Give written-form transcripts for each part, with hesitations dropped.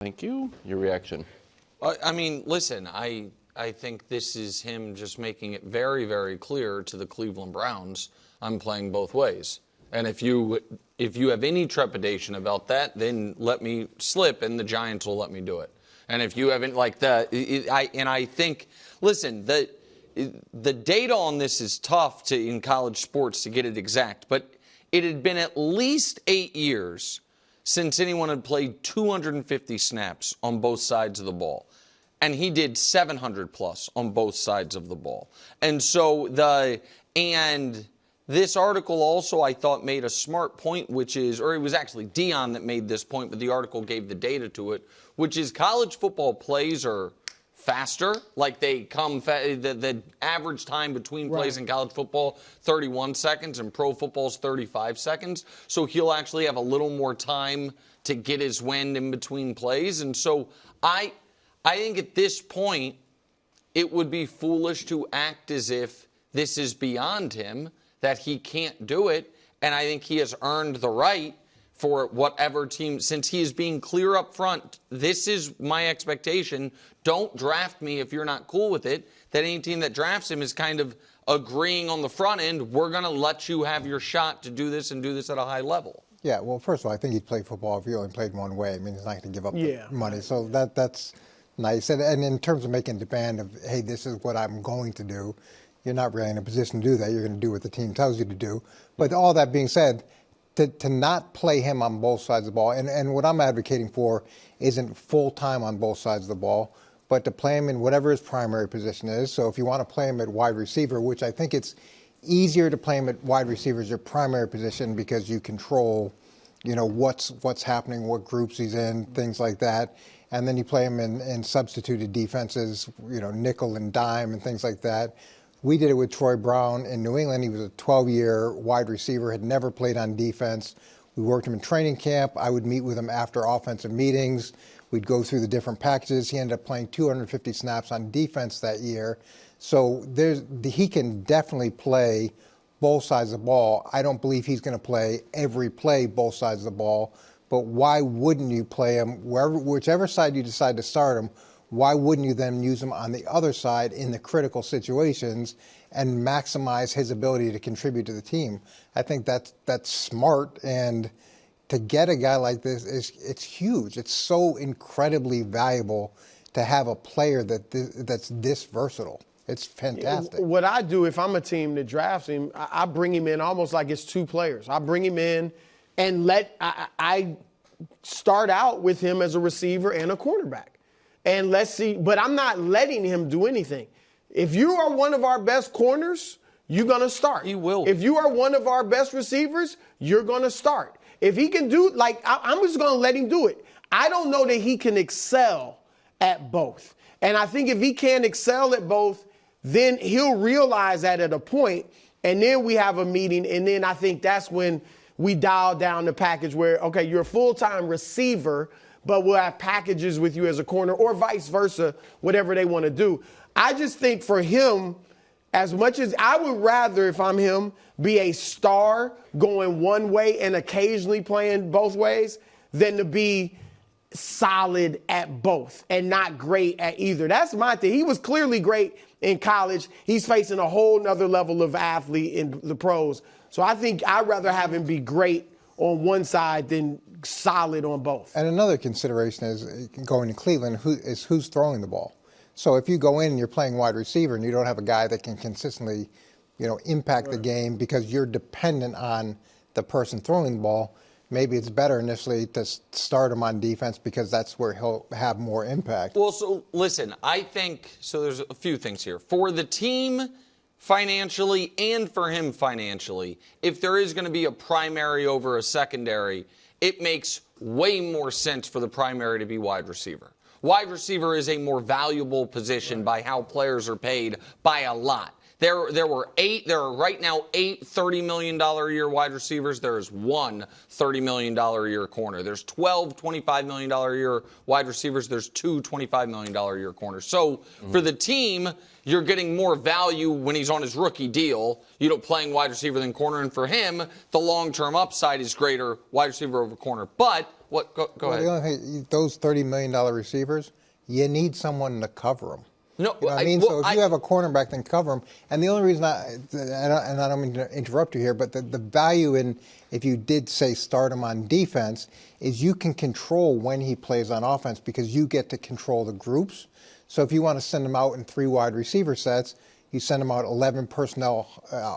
Thank you. Your reaction? I mean, listen, I think this is him just making it very, very clear to the Cleveland Browns, I'm playing both ways. And if you have any trepidation about that, then let me slip and the Giants will let me do it. And if you haven't like that, I think, listen, the data on this is tough in college sports to get it exact, but it had been at least 8 years since anyone had played 250 snaps on both sides of the ball. And he did 700 plus on both sides of the ball. And so this article also, I thought, made a smart point, which is, or it was actually Dion that made this point, but the article gave the data to it, which is college football plays are faster. Like they come, the average time between plays in college football, 31 seconds, and pro football's 35 seconds. So he'll actually have a little more time to get his wind in between plays. And so I think at this point, it would be foolish to act as if this is beyond him, that he can't do it. And I think he has earned the right for whatever team, since he is being clear up front, this is my expectation. Don't draft me if you're not cool with it. That any team that drafts him is kind of agreeing on the front end, we're going to let you have your shot to do this and do this at a high level. Yeah, well, first of all, I think he'd play football if he only played one way. I mean, he's not going to give up the money. So that's nice. And in terms of making a demand of, hey, this is what I'm going to do, you're not really in a position to do that. You're going to do what the team tells you to do. But all that being said, to not play him on both sides of the ball, and what I'm advocating for isn't full-time on both sides of the ball, but to play him in whatever his primary position is. So if you want to play him at wide receiver, which I think it's easier to play him at wide receiver as your primary position because you control, what's happening, what groups he's in, things like that. And then you play him in substituted defenses, nickel and dime and things like that. We did it with Troy Brown in New England. He was a 12-year wide receiver, had never played on defense. We worked him in training camp. I would meet with him after offensive meetings. We'd go through the different packages. He ended up playing 250 snaps on defense that year. So he can definitely play both sides of the ball. I don't believe he's going to play every play both sides of the ball, but why wouldn't you play him whichever side you decide to start him? Why wouldn't you then use him on the other side in the critical situations and maximize his ability to contribute to the team? I think that's smart, and to get a guy like this, it's huge. It's so incredibly valuable to have a player that's this versatile. It's fantastic. What I do if I'm a team that drafts him, I bring him in almost like it's two players. I bring him in and I start out with him as a receiver and a cornerback. And let's see, but I'm not letting him do anything. If you are one of our best corners, you're going to start. He will. If you are one of our best receivers, you're going to start. If he can do, I'm just going to let him do it. I don't know that he can excel at both. And I think if he can't excel at both, then he'll realize that at a point, and then we have a meeting, and then I think that's when we dial down the package where, okay, you're a full-time receiver, but we'll have packages with you as a corner or vice versa, whatever they want to do. I just think for him, as much as I would rather, if I'm him, be a star going one way and occasionally playing both ways than to be solid at both and not great at either. That's my thing. He was clearly great in college. He's facing a whole nother level of athlete in the pros. So I think I'd rather have him be great on one side than solid on both. And another consideration is going to Cleveland, who's throwing the ball. So if you go in and you're playing wide receiver and you don't have a guy that can consistently, impact the game because you're dependent on the person throwing the ball, maybe it's better initially to start him on defense because that's where he'll have more impact. Well, so listen, I think, so there's a few things here. For the team financially and for him financially, if there is going to be a primary over a secondary, it makes way more sense for the primary to be wide receiver. Wide receiver is a more valuable position by how players are paid by a lot. There are right now 8 $30 million a year wide receivers. There is one $30 million a year corner. There's 12 $25 million a year wide receivers. There's 2 $25 million a year corners. So for the team, you're getting more value when he's on his rookie deal, playing wide receiver than corner. And for him, the long-term upside is greater, wide receiver over corner. But What? Go ahead. The only thing, those $30 million receivers, you need someone to cover them. No, You know what I mean? So if you have a cornerback, then cover him. And the only reason and I don't mean to interrupt you here, but the value in, if you did say start him on defense, is you can control when he plays on offense because you get to control the groups. So if you want to send him out in 3 wide receiver sets, you send him out 11 personnel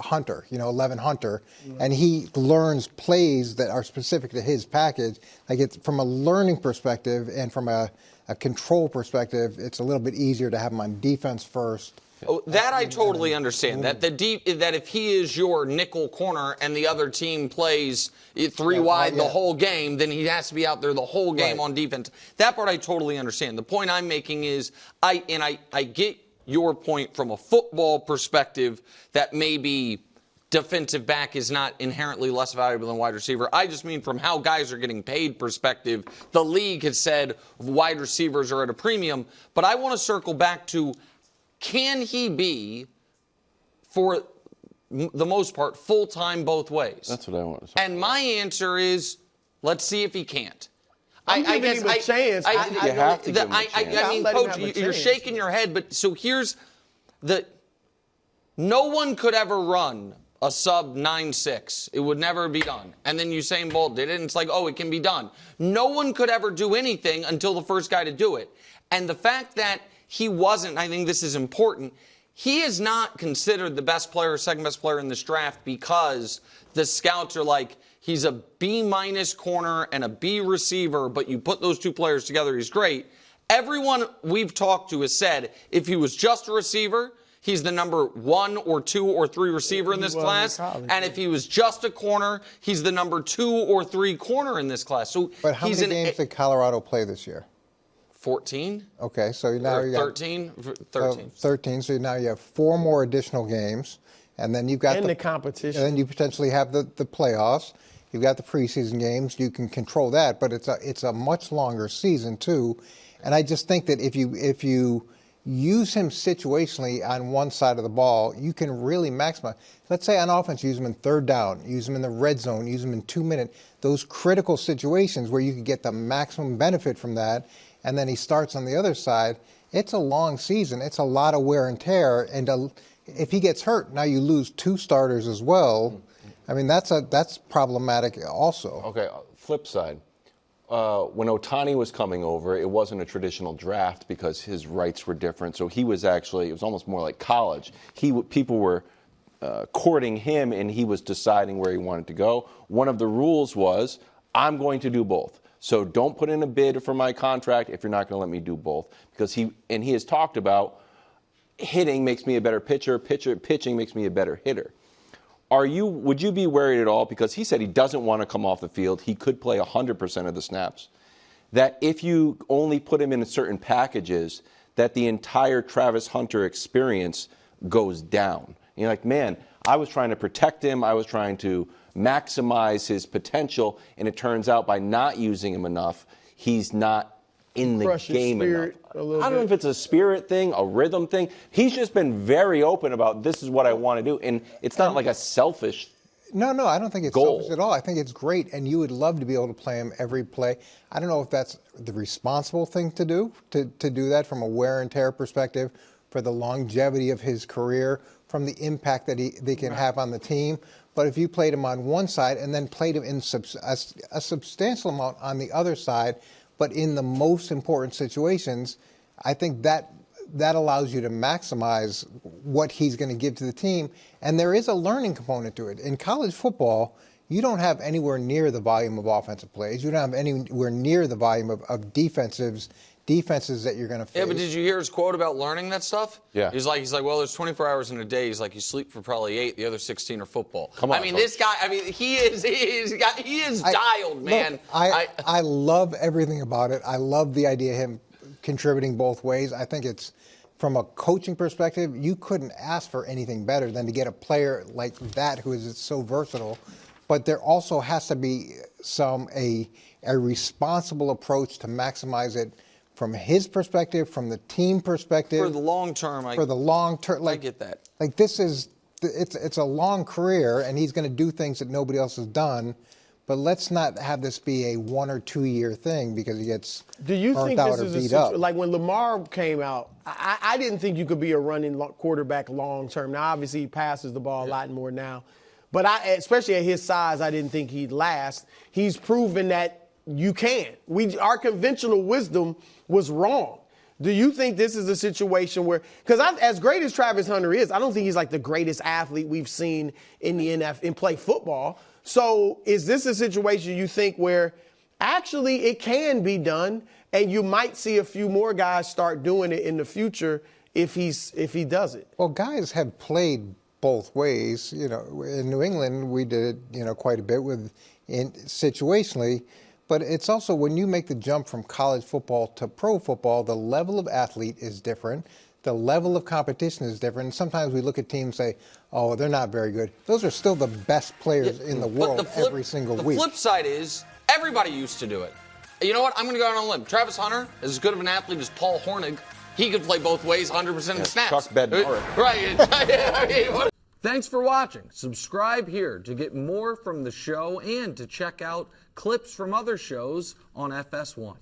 hunter, 11 hunter, and he learns plays that are specific to his package. Like it's from a learning perspective and from a control perspective, it's a little bit easier to have him on defense first. Oh, that I totally understand. That that if he is your nickel corner and the other team plays 3 wide the whole game, then he has to be out there the whole game on defense. That part I totally understand. The point I'm making is I get your point from a football perspective that maybe defensive back is not inherently less valuable than wide receiver. I just mean from how guys are getting paid perspective, the league has said wide receivers are at a premium. But I want to circle back to, can he be, for the most part, full-time both ways? That's what I want to say. And my answer is, let's see if he can't. I'm giving him a chance. You have to give him a chance. I mean, Coach, you're shaking your head, but so here's no one could ever run a sub 9.6. It would never be done. And then Usain Bolt did it, and it's like, oh, it can be done. No one could ever do anything until the first guy to do it. And the fact that he wasn't, I think this is important, he is not considered the best player or second best player in this draft because the scouts are like, he's a B- corner and a B receiver, but you put those 2 players together, he's great. Everyone we've talked to has said if he was just a receiver, he's the number 1 or 2 or 3 receiver in this class. And if he was just a corner, he's the number 2 or 3 corner in this class. So but how many games did Colorado play this year? 14. Okay, so now you got 13. 13. 13. So now you have 4 more additional games, and then you've got the competition. And then you potentially have the playoffs. You've got the preseason games. You can control that, but it's a much longer season too. And I just think that if you use him situationally on one side of the ball, you can really maximize. Let's say on offense, use him in 3rd down, use him in the red zone, use him in 2-minute. Those critical situations where you can get the maximum benefit from that, and then he starts on the other side. It's a long season. It's a lot of wear and tear. And if he gets hurt, now you lose 2 starters as well. I mean, that's problematic also. Okay, flip side. When Ohtani was coming over, it wasn't a traditional draft because his rights were different. So he was actually, it was almost more like college. People were courting him, and he was deciding where he wanted to go. One of the rules was, I'm going to do both. So don't put in a bid for my contract if you're not going to let me do both. Because he has talked about hitting makes me a better pitcher, pitching makes me a better hitter. Would you be worried at all? Because he said he doesn't want to come off the field. He could play 100% of the snaps. That if you only put him in certain packages, that the entire Travis Hunter experience goes down. And you're like, man, I was trying to protect him. I was trying to maximize his potential. And it turns out by not using him enough, he's not in the game enough. I don't know if it's a spirit thing, a rhythm thing. He's just been very open about this is what I want to do. And it's not like a selfish No, I don't think it's selfish at all. I think it's great, and you would love to be able to play him every play. I don't know if that's the responsible thing to do that from a wear and tear perspective, for the longevity of his career, from the impact that they can have on the team. But if you played him on one side and then played him in a substantial amount on the other side, but in the most important situations, I think that allows you to maximize what he's going to give to the team. And there is a learning component to it. In college football, you don't have anywhere near the volume of offensive plays. You don't have anywhere near the volume of defenses that you're going to face. Yeah, but did you hear his quote about learning that stuff? Yeah. He's like, well, there's 24 hours in a day. He's like, you sleep for probably 8. The other 16 are football. Come on, I mean, folks. this guy. I mean, he is dialed, man. Look, I love everything about it. I love the idea of him contributing both ways. I think it's, from a coaching perspective, you couldn't ask for anything better than to get a player like that who is so versatile. But there also has to be a responsible approach to maximize it from his perspective, from the team perspective. For the long term, I get that. Like, it's a long career, and he's going to do things that nobody else has done. But let's not have this be a 1 or 2 year thing because he gets Do you burnt think out this or is beat up. like when Lamar came out? I didn't think you could be a running quarterback long term. Now, obviously, he passes the ball a lot more now, but especially at his size, I didn't think he'd last. He's proven that you can. Our conventional wisdom was wrong. Do you think this is a situation where, because as great as Travis Hunter is, I don't think he's like the greatest athlete we've seen in the NFL in play football. So is this a situation you think where actually it can be done and you might see a few more guys start doing it in the future if he does it? Well, guys have played both ways. You know, in New England, we did, quite a bit situationally. But it's also when you make the jump from college football to pro football, the level of athlete is different. The level of competition is different. And sometimes we look at teams and say, oh, they're not very good. Those are still the best players in the world every single week. The flip side is everybody used to do it. You know what? I'm going to go out on a limb. Travis Hunter is as good of an athlete as Paul Hornung. He could play both ways 100% of the snaps. Chuck Bednarik. Right. Thanks for watching. Subscribe here to get more from the show and to check out clips from other shows on FS1.